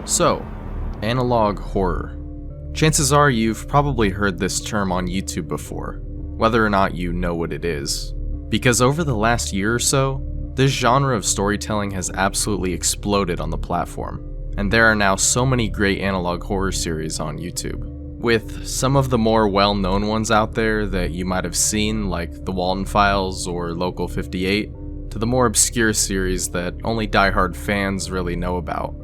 So, analog horror. Chances are you've probably heard this term on YouTube before, whether or not you know what it is. Because over the last year or so, this genre of storytelling has absolutely exploded on the platform, and there are now so many great analog horror series on YouTube. With some of the more well-known ones out there that you might have seen, like The Walton Files or Local 58, to the more obscure series that only diehard fans really know about.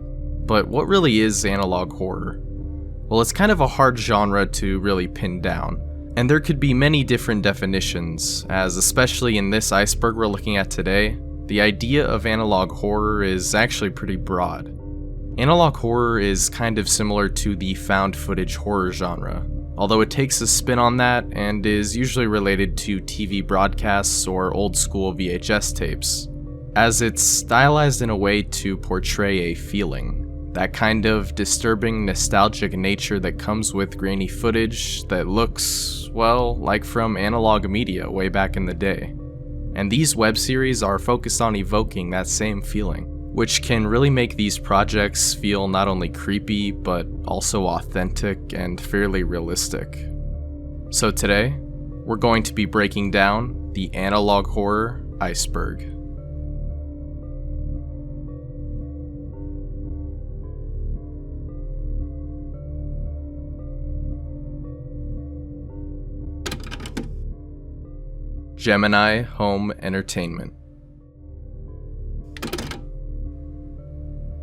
But what really is analog horror? Well, it's kind of a hard genre to really pin down, and there could be many different definitions, as especially in this iceberg we're looking at today, the idea of analog horror is actually pretty broad. Analog horror is kind of similar to the found footage horror genre, although it takes a spin on that and is usually related to TV broadcasts or old school VHS tapes, as it's stylized in a way to portray a feeling. That kind of disturbing, nostalgic nature that comes with grainy footage that looks, well, like from analog media way back in the day. And these web series are focused on evoking that same feeling, which can really make these projects feel not only creepy, but also authentic and fairly realistic. So today, we're going to be breaking down the analog horror Iceberg. Gemini Home Entertainment.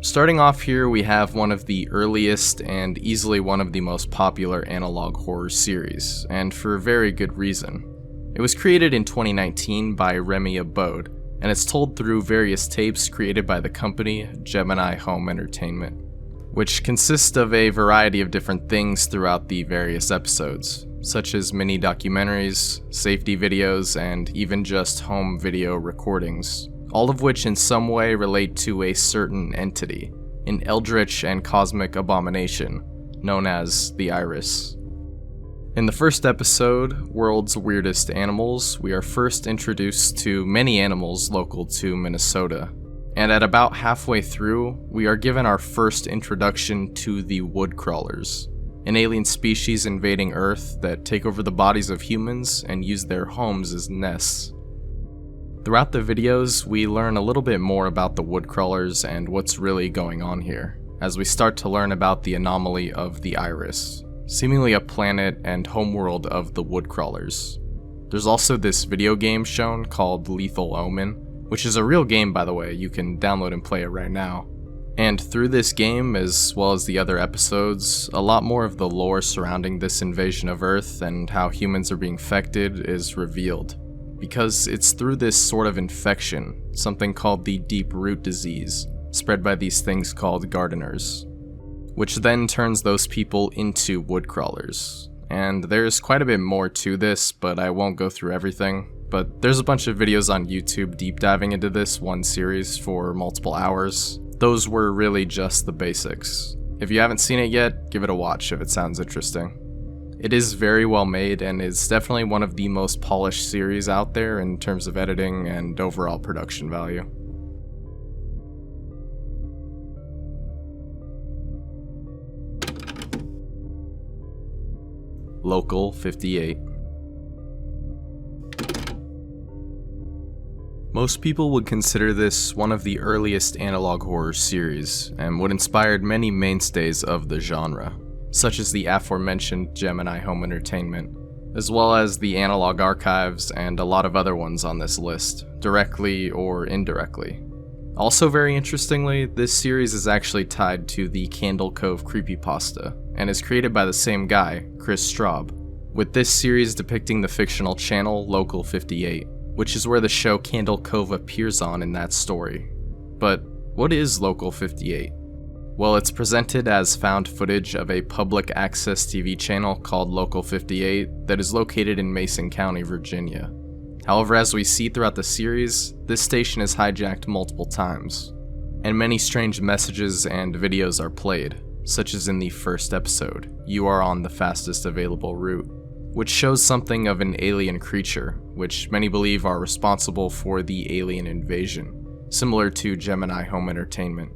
Starting off here, we have one of the earliest and easily one of the most popular analog horror series, and for very good reason. It was created in 2019 by Remy Abode, and it's told through various tapes created by the company Gemini Home Entertainment, which consist of a variety of different things throughout the various episodes, such as mini documentaries, safety videos, and even just home video recordings, all of which in some way relate to a certain entity, an eldritch and cosmic abomination, known as the Iris. In the first episode, World's Weirdest Animals, we are first introduced to many animals local to Minnesota, and at about halfway through, we are given our first introduction to the woodcrawlers, an alien species invading Earth that take over the bodies of humans and use their homes as nests. Throughout the videos, we learn a little bit more about the woodcrawlers and what's really going on here, as we start to learn about the anomaly of the Iris, seemingly a planet and homeworld of the woodcrawlers. There's also this video game shown called Lethal Omen, which is a real game, by the way. You can download and play it right now. And through this game, as well as the other episodes, a lot more of the lore surrounding this invasion of Earth and how humans are being infected is revealed. Because it's through this sort of infection, something called the deep root disease, spread by these things called gardeners, which then turns those people into woodcrawlers. And there's quite a bit more to this, but I won't go through everything. But there's a bunch of videos on YouTube deep diving into this one series for multiple hours. Those were really just the basics. If you haven't seen it yet, give it a watch if it sounds interesting. It is very well made and is definitely one of the most polished series out there in terms of editing and overall production value. Local 58. Most people would consider this one of the earliest analog horror series, and what inspired many mainstays of the genre, such as the aforementioned Gemini Home Entertainment, as well as the Analog Archives and a lot of other ones on this list, directly or indirectly. Also very interestingly, this series is actually tied to the Candle Cove creepypasta, and is created by the same guy, Chris Straub, with this series depicting the fictional channel Local 58, which is where the show Candle Cove appears on in that story. But what is Local 58? Well, it's presented as found footage of a public access TV channel called Local 58 that is located in Mason County, Virginia. However, as we see throughout the series, this station is hijacked multiple times, and many strange messages and videos are played, such as in the first episode, You Are on the Fastest Available Route, which shows something of an alien creature, which many believe are responsible for the alien invasion, similar to Gemini Home Entertainment.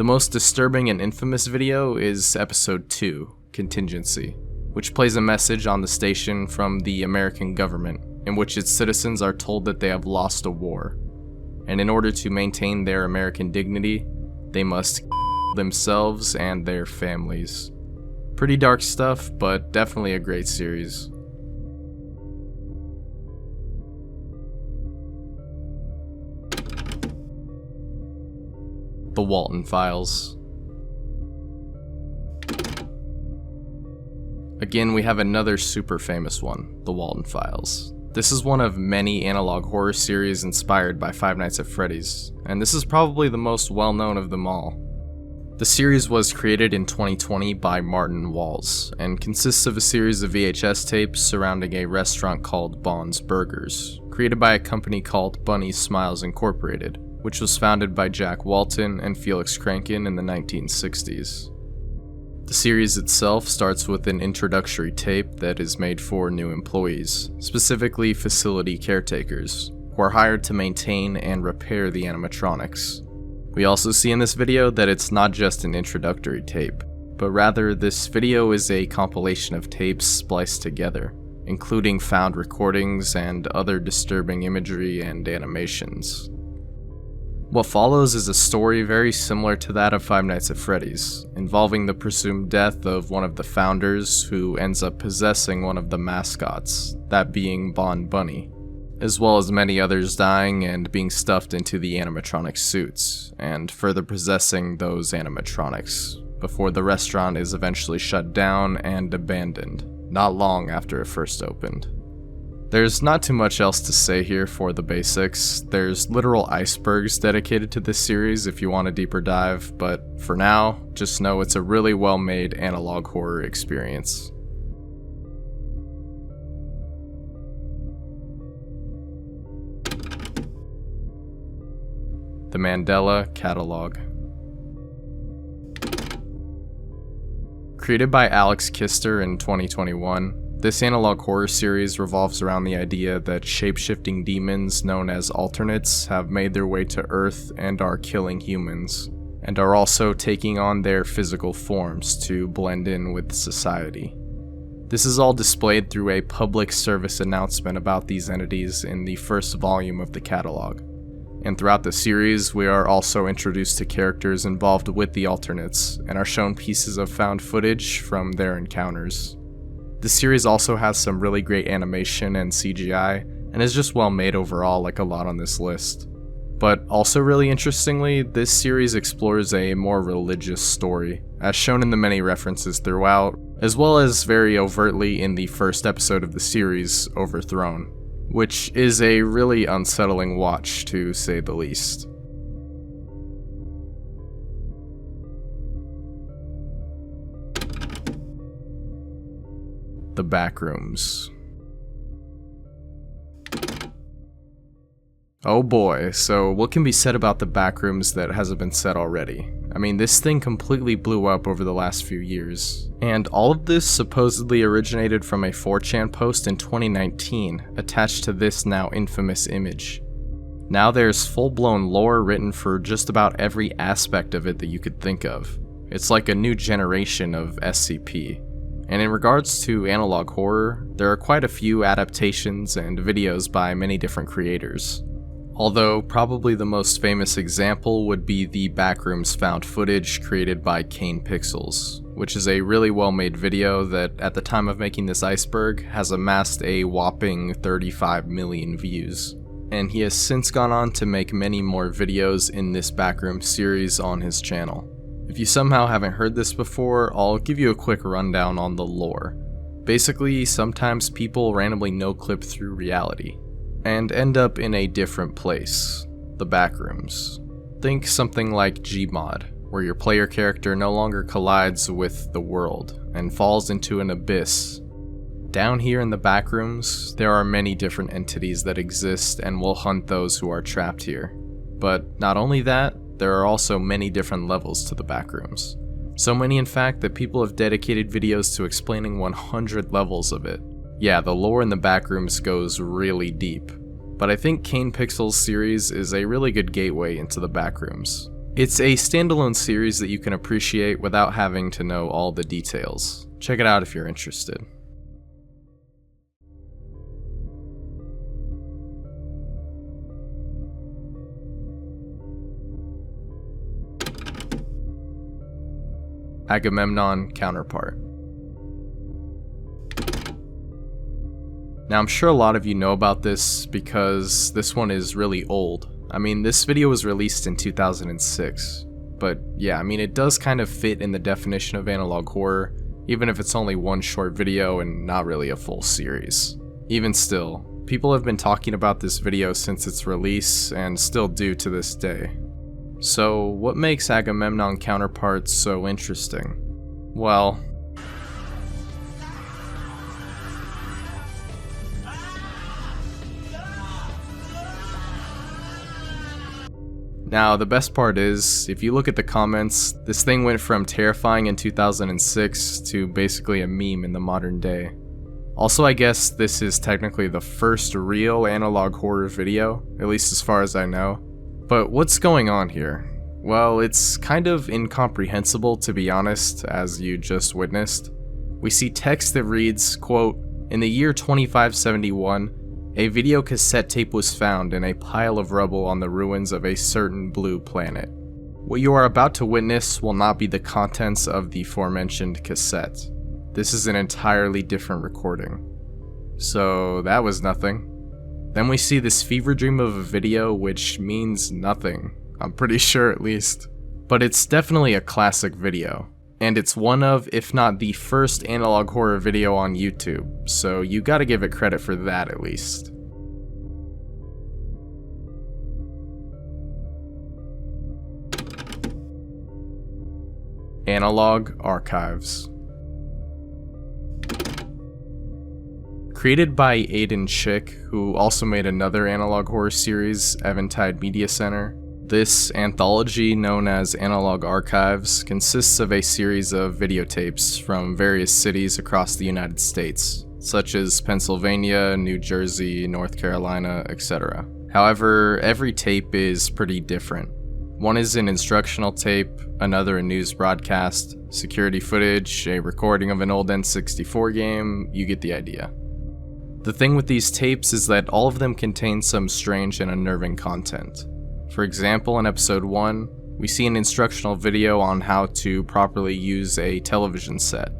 The most disturbing and infamous video is episode 2, Contingency, which plays a message on the station from the American government in which its citizens are told that they have lost a war, and in order to maintain their American dignity, they must themselves and their families. Pretty dark stuff, but definitely a great series. The Walton Files. Again, we have another super famous one, The Walton Files. This is one of many analog horror series inspired by Five Nights at Freddy's, and this is probably the most well-known of them all. The series was created in 2020 by Martin Walls, and consists of a series of VHS tapes surrounding a restaurant called Bond's Burgers, created by a company called Bunny Smiles Incorporated, which was founded by Jack Walton and Felix Kranken in the 1960s. The series itself starts with an introductory tape that is made for new employees, specifically facility caretakers, who are hired to maintain and repair the animatronics. We also see in this video that it's not just an introductory tape, but rather this video is a compilation of tapes spliced together, including found recordings and other disturbing imagery and animations. What follows is a story very similar to that of Five Nights at Freddy's, involving the presumed death of one of the founders who ends up possessing one of the mascots, that being Bon Bunny, as well as many others dying and being stuffed into the animatronic suits, and further possessing those animatronics, before the restaurant is eventually shut down and abandoned, not long after it first opened. There's not too much else to say here for the basics. There's literal icebergs dedicated to this series if you want a deeper dive, but for now, just know it's a really well-made analog horror experience. The Mandela Catalog. Created by Alex Kister in 2021, this analog horror series revolves around the idea that shape-shifting demons known as alternates have made their way to Earth and are killing humans, and are also taking on their physical forms to blend in with society. This is all displayed through a public service announcement about these entities in the first volume of the catalog. And throughout the series, we are also introduced to characters involved with the alternates, and are shown pieces of found footage from their encounters. The series also has some really great animation and CGI, and is just well made overall, like a lot on this list. But also really interestingly, this series explores a more religious story, as shown in the many references throughout, as well as very overtly in the first episode of the series, Overthrown, which is a really unsettling watch, to say the least. The Backrooms. Oh boy, so what can be said about the Backrooms that hasn't been said already? I mean, this thing completely blew up over the last few years, and all of this supposedly originated from a 4chan post in 2019 attached to this now infamous image. Now there's full-blown lore written for just about every aspect of it that you could think of. It's like a new generation of SCP. And in regards to analog horror, there are quite a few adaptations and videos by many different creators. Although probably the most famous example would be the Backrooms found footage created by Kane Pixels, which is a really well made video that at the time of making this Iceberg has amassed a whopping 35 million views. And he has since gone on to make many more videos in this Backrooms series on his channel. If you somehow haven't heard this before, I'll give you a quick rundown on the lore. Basically, sometimes people randomly no-clip through reality, and end up in a different place, the Backrooms. Think something like Gmod, where your player character no longer collides with the world, and falls into an abyss. Down here in the Backrooms, there are many different entities that exist and will hunt those who are trapped here. But not only that, there are also many different levels to the Backrooms. So many in fact that people have dedicated videos to explaining 100 levels of it. Yeah, the lore in the Backrooms goes really deep, but I think Kane Pixels' series is a really good gateway into the Backrooms. It's a standalone series that you can appreciate without having to know all the details. Check it out if you're interested. Agamemnon Counterpart. Now I'm sure a lot of you know about this because this one is really old. I mean, this video was released in 2006, but yeah, I mean, it does kind of fit in the definition of analog horror, even if it's only one short video and not really a full series. Even still, people have been talking about this video since its release and still do to this day. So, what makes Agamemnon Counterpart so interesting? Well, now, the best part is, if you look at the comments, this thing went from terrifying in 2006 to basically a meme in the modern day. Also, I guess this is technically the first real analog horror video, at least as far as I know. But what's going on here? Well, it's kind of incomprehensible, to be honest, as you just witnessed. We see text that reads, quote, "In the year 2571, a video cassette tape was found in a pile of rubble on the ruins of a certain blue planet. What you are about to witness will not be the contents of the aforementioned cassette. This is an entirely different recording." So that was nothing. Then we see this fever dream of a video which means nothing, I'm pretty sure at least. But it's definitely a classic video. And it's one of, if not the first analog horror video on YouTube, so you gotta give it credit for that at least. Analog Archives. Created by Aiden Chick, who also made another analog horror series, Eventide Media Center, this anthology, known as Analog Archives, consists of a series of videotapes from various cities across the United States, such as Pennsylvania, New Jersey, North Carolina, etc. However, every tape is pretty different. One is an instructional tape, another a news broadcast, security footage, a recording of an old N64 game, you get the idea. The thing with these tapes is that all of them contain some strange and unnerving content. For example, in episode 1, we see an instructional video on how to properly use a television set.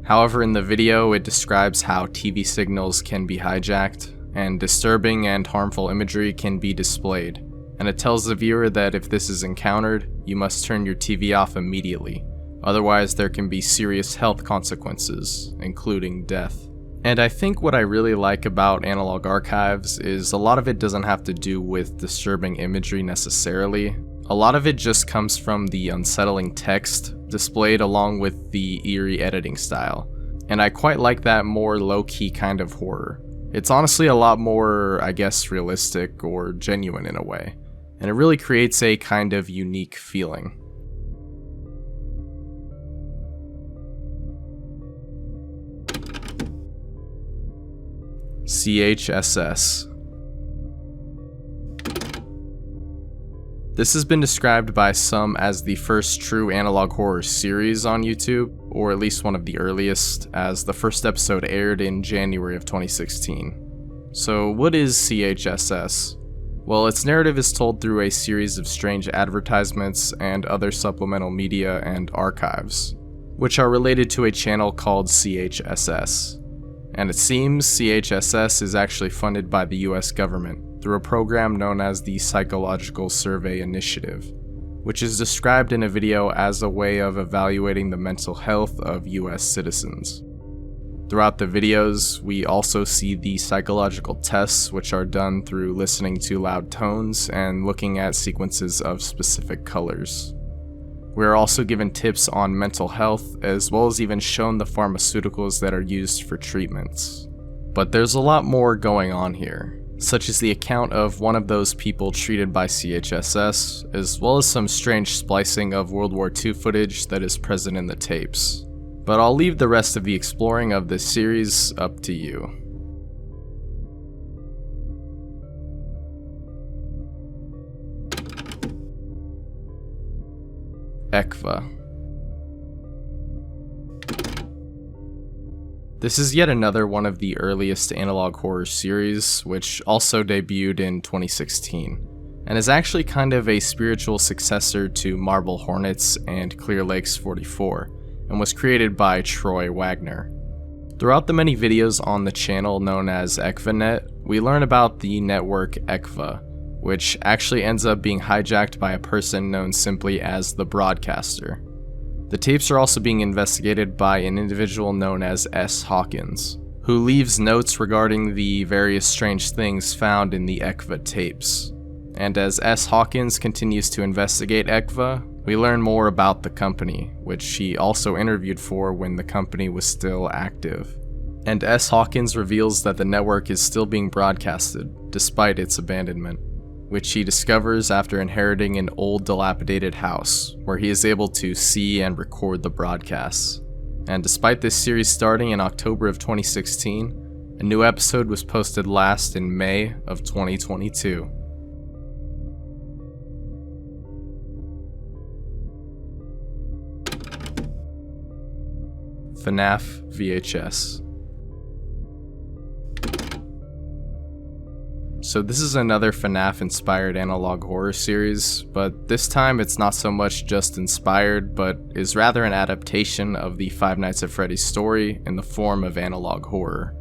However, in the video, it describes how TV signals can be hijacked, and disturbing and harmful imagery can be displayed, and it tells the viewer that if this is encountered, you must turn your TV off immediately, otherwise there can be serious health consequences, including death. And I think what I really like about Analog Archives is a lot of it doesn't have to do with disturbing imagery necessarily. A lot of it just comes from the unsettling text displayed along with the eerie editing style. And I quite like that more low-key kind of horror. It's honestly a lot more, I guess, realistic or genuine in a way. And it really creates a kind of unique feeling. CHSS. This has been described by some as the first true analog horror series on YouTube, or at least one of the earliest, as the first episode aired in January of 2016. So what is CHSS? Well, its narrative is told through a series of strange advertisements and other supplemental media and archives, which are related to a channel called CHSS. And it seems CHSS is actually funded by the US government through a program known as the Psychological Survey Initiative, which is described in a video as a way of evaluating the mental health of US citizens. Throughout the videos, we also see the psychological tests, which are done through listening to loud tones and looking at sequences of specific colors. We are also given tips on mental health, as well as even shown the pharmaceuticals that are used for treatments. But there's a lot more going on here, such as the account of one of those people treated by CHSS, as well as some strange splicing of World War II footage that is present in the tapes. But I'll leave the rest of the exploring of this series up to you. ECVA. This is yet another one of the earliest analog horror series, which also debuted in 2016, and is actually kind of a spiritual successor to Marble Hornets and Clear Lakes 44, and was created by Troy Wagner. Throughout the many videos on the channel known as ECVANet, we learn about the network ECVA, which actually ends up being hijacked by a person known simply as the Broadcaster. The tapes are also being investigated by an individual known as S. Hawkins, who leaves notes regarding the various strange things found in the ECVA tapes. And as S. Hawkins continues to investigate ECVA, we learn more about the company, which he also interviewed for when the company was still active. And S. Hawkins reveals that the network is still being broadcasted, despite its abandonment, which he discovers after inheriting an old dilapidated house, where he is able to see and record the broadcasts. And despite this series starting in October of 2016, a new episode was posted last in May of 2022. FNAF VHS. So this is another FNAF-inspired analog horror series, but this time it's not so much just inspired, but is rather an adaptation of the Five Nights at Freddy's story in the form of analog horror.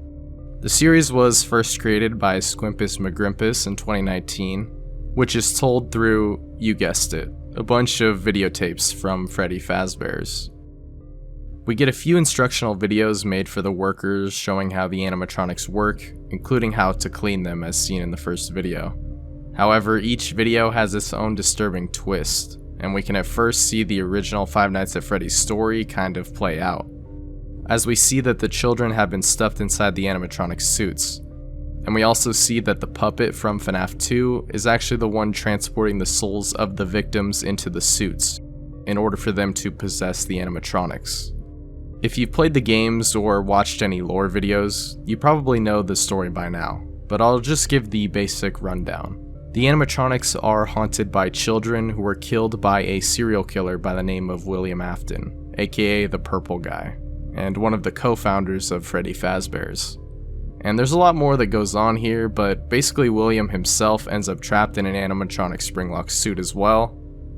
The series was first created by Squimpus McGrimpus in 2019, which is told through, you guessed it, a bunch of videotapes from Freddy Fazbear's. We get a few instructional videos made for the workers showing how the animatronics work, including how to clean them as seen in the first video. However, each video has its own disturbing twist, and we can at first see the original Five Nights at Freddy's story kind of play out, as we see that the children have been stuffed inside the animatronic suits. And we also see that the puppet from FNAF 2 is actually the one transporting the souls of the victims into the suits, in order for them to possess the animatronics. If you've played the games or watched any lore videos, you probably know the story by now, but I'll just give the basic rundown. The animatronics are haunted by children who were killed by a serial killer by the name of William Afton, aka the Purple Guy, and one of the co-founders of Freddy Fazbear's. And there's a lot more that goes on here, but basically William himself ends up trapped in an animatronic springlock suit as well,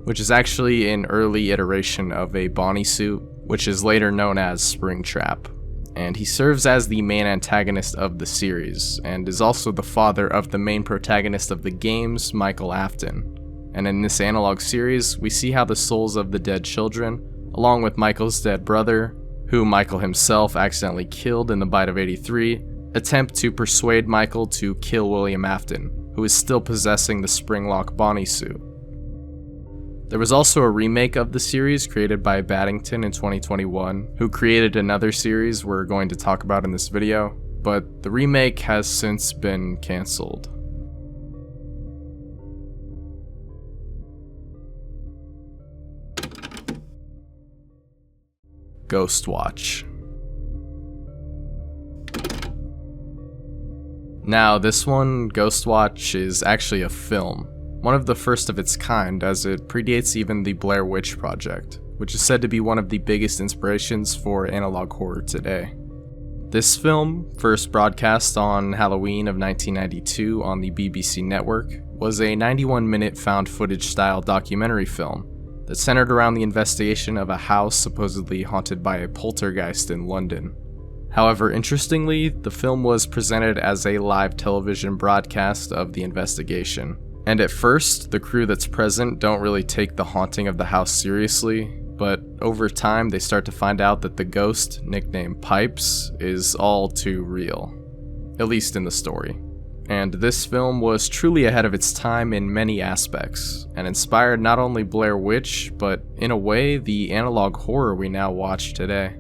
which is actually an early iteration of a Bonnie suit, which is later known as Springtrap. And he serves as the main antagonist of the series, and is also the father of the main protagonist of the games, Michael Afton. And in this analog series, we see how the souls of the dead children, along with Michael's dead brother, who Michael himself accidentally killed in the Bite of 83, attempt to persuade Michael to kill William Afton, who is still possessing the Springlock Bonnie suit. There was also a remake of the series created by Baddington in 2021, who created another series we're going to talk about in this video, but the remake has since been cancelled. Ghostwatch. Now this one, Ghostwatch, is actually a film. One of the first of its kind, as it predates even the Blair Witch Project, which is said to be one of the biggest inspirations for analog horror today. This film, first broadcast on Halloween of 1992 on the BBC network, was a 91-minute found footage style documentary film that centered around the investigation of a house supposedly haunted by a poltergeist in London. However, interestingly, the film was presented as a live television broadcast of the investigation. And at first, the crew that's present don't really take the haunting of the house seriously, but over time they start to find out that the ghost, nicknamed Pipes, is all too real. At least in the story. And this film was truly ahead of its time in many aspects, and inspired not only Blair Witch, but in a way, the analog horror we now watch today.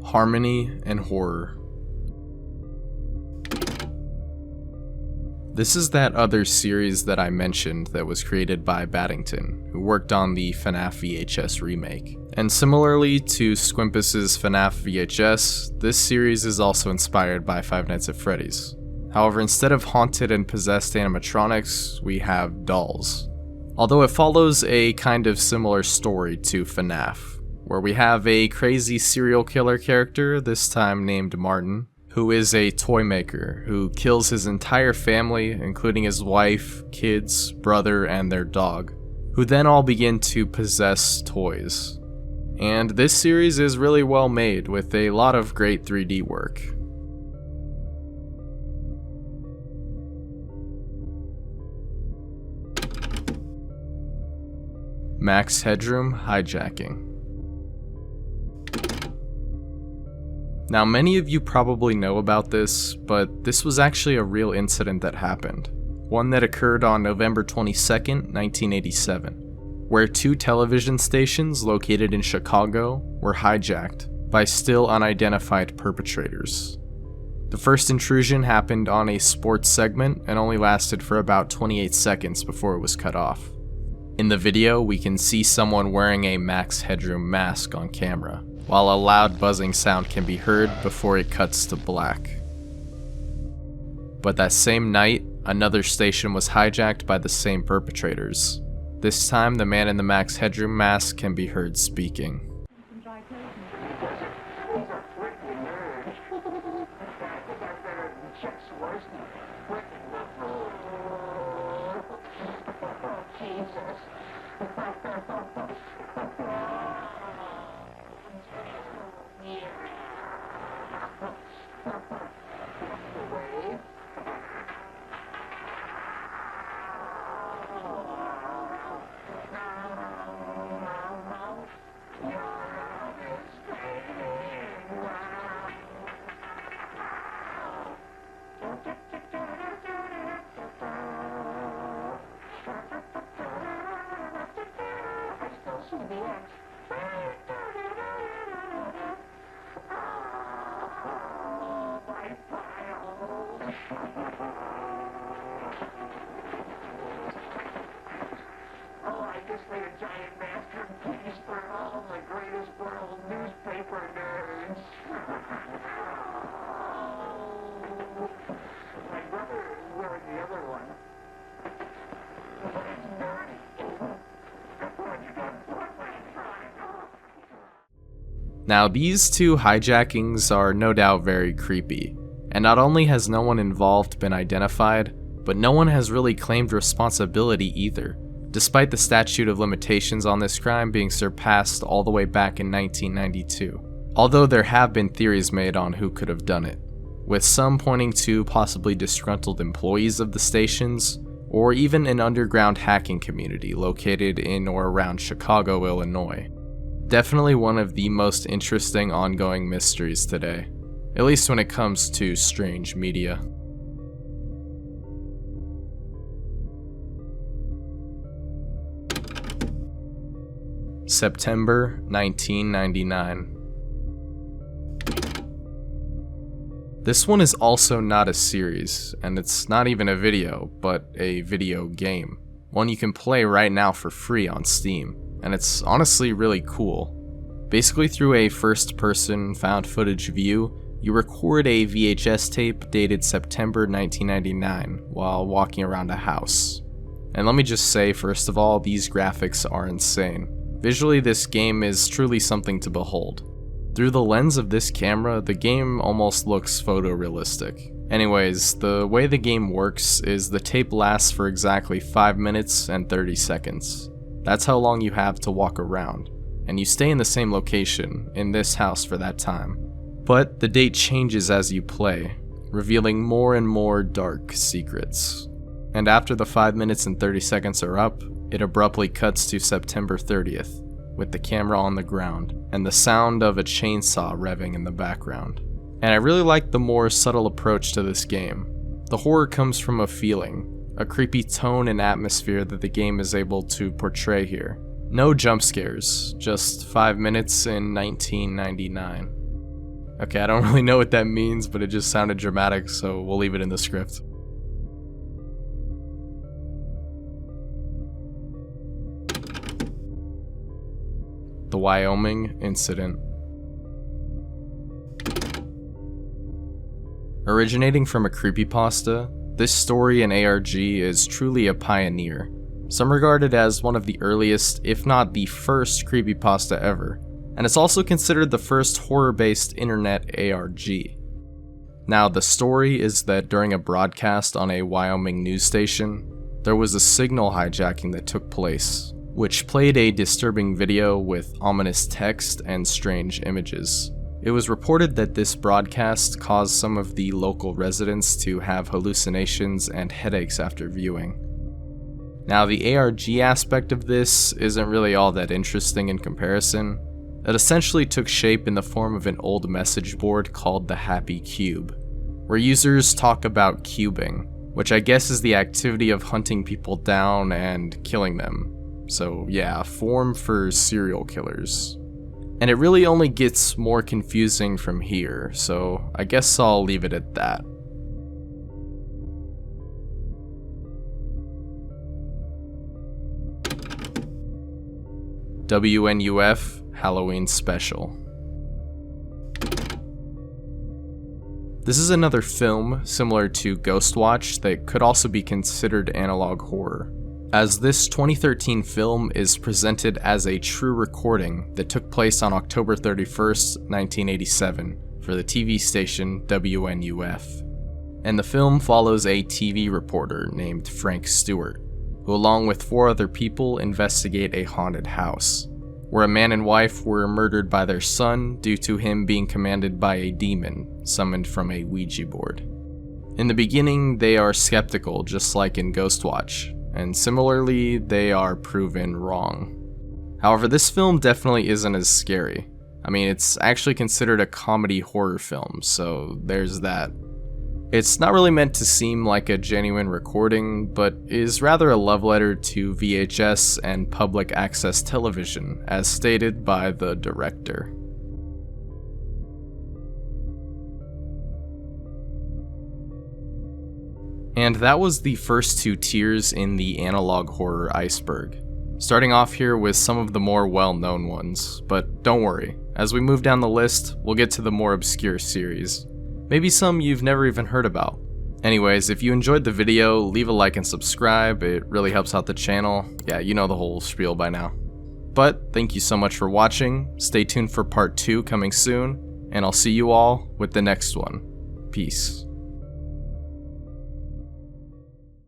Harmony and horror. This is that other series that I mentioned that was created by Baddington, who worked on the FNAF VHS remake. And similarly to Squimpus's FNAF VHS, this series is also inspired by Five Nights at Freddy's. However, instead of haunted and possessed animatronics, we have dolls. Although it follows a kind of similar story to FNAF, where we have a crazy serial killer character, this time named Martin, who is a toy maker who kills his entire family, including his wife, kids, brother, and their dog, who then all begin to possess toys. And this series is really well made, with a lot of great 3D work. Max Headroom hijacking. Now, many of you probably know about this, but this was actually a real incident that happened. One that occurred on November 22nd, 1987, where 2 television stations located in Chicago were hijacked by still unidentified perpetrators. The first intrusion happened on a sports segment and only lasted for about 28 seconds before it was cut off. In the video, we can see someone wearing a Max Headroom mask on camera, while a loud buzzing sound can be heard before it cuts to black. But that same night, another station was hijacked by the same perpetrators. This time, the man in the Max Headroom mask can be heard speaking. Made a giant masterpiece for all the greatest world newspaper nerds. My brother is wearing the other one. But it's dirty. Now, these 2 hijackings are no doubt very creepy, and not only has no one involved been identified, but no one has really claimed responsibility either, despite the statute of limitations on this crime being surpassed all the way back in 1992. Although there have been theories made on who could have done it, with some pointing to possibly disgruntled employees of the stations, or even an underground hacking community located in or around Chicago, Illinois. Definitely one of the most interesting ongoing mysteries today, at least when it comes to strange media. September 1999. This one is also not a series, and it's not even a video, but a video game. One you can play right now for free on Steam, and it's honestly really cool. Basically, through a first-person found footage view, you record a VHS tape dated September 1999 while walking around a house. And let me just say, first of all, these graphics are insane. Visually, this game is truly something to behold. Through the lens of this camera, the game almost looks photorealistic. Anyways, the way the game works is the tape lasts for exactly 5 minutes and 30 seconds. That's how long you have to walk around, and you stay in the same location, in this house for that time. But the date changes as you play, revealing more and more dark secrets. And after the 5 minutes and 30 seconds are up, it abruptly cuts to September 30th, with the camera on the ground, and the sound of a chainsaw revving in the background. And I really like the more subtle approach to this game. The horror comes from a feeling, a creepy tone and atmosphere that the game is able to portray here. No jump scares, just 5 minutes in 1999. Okay, I don't really know what that means, but it just sounded dramatic, so we'll leave it in the script. The Wyoming incident. Originating from a creepypasta, this story in ARG is truly a pioneer. Some regard it as one of the earliest, if not the first, creepypasta ever, and it's also considered the first horror-based internet ARG. Now, the story is that during a broadcast on a Wyoming news station, there was a signal hijacking that took place, which played a disturbing video with ominous text and strange images. It was reported that this broadcast caused some of the local residents to have hallucinations and headaches after viewing. Now, the ARG aspect of this isn't really all that interesting in comparison. It essentially took shape in the form of an old message board called the Happy Cube, where users talk about cubing, which I guess is the activity of hunting people down and killing them. So yeah, a form for serial killers. And it really only gets more confusing from here, so I guess I'll leave it at that. WNUF Halloween Special. This is another film similar to Ghostwatch that could also be considered analog horror, as this 2013 film is presented as a true recording that took place on October 31st, 1987 for the TV station WNUF. And the film follows a TV reporter named Frank Stewart, who along with 4 other people investigate a haunted house, where a man and wife were murdered by their son due to him being commanded by a demon summoned from a Ouija board. In the beginning, they are skeptical, just like in Ghostwatch, and similarly, they are proven wrong. However, this film definitely isn't as scary. I mean, it's actually considered a comedy horror film, so there's that. It's not really meant to seem like a genuine recording, but is rather a love letter to VHS and public access television, as stated by the director. And that was the first 2 tiers in the analog horror iceberg. Starting off here with some of the more well-known ones, but don't worry, as we move down the list, we'll get to the more obscure series. Maybe some you've never even heard about. Anyways, if you enjoyed the video, leave a like and subscribe, it really helps out the channel. Yeah, you know the whole spiel by now. But thank you so much for watching, stay tuned for part 2 coming soon, and I'll see you all with the next one. Peace.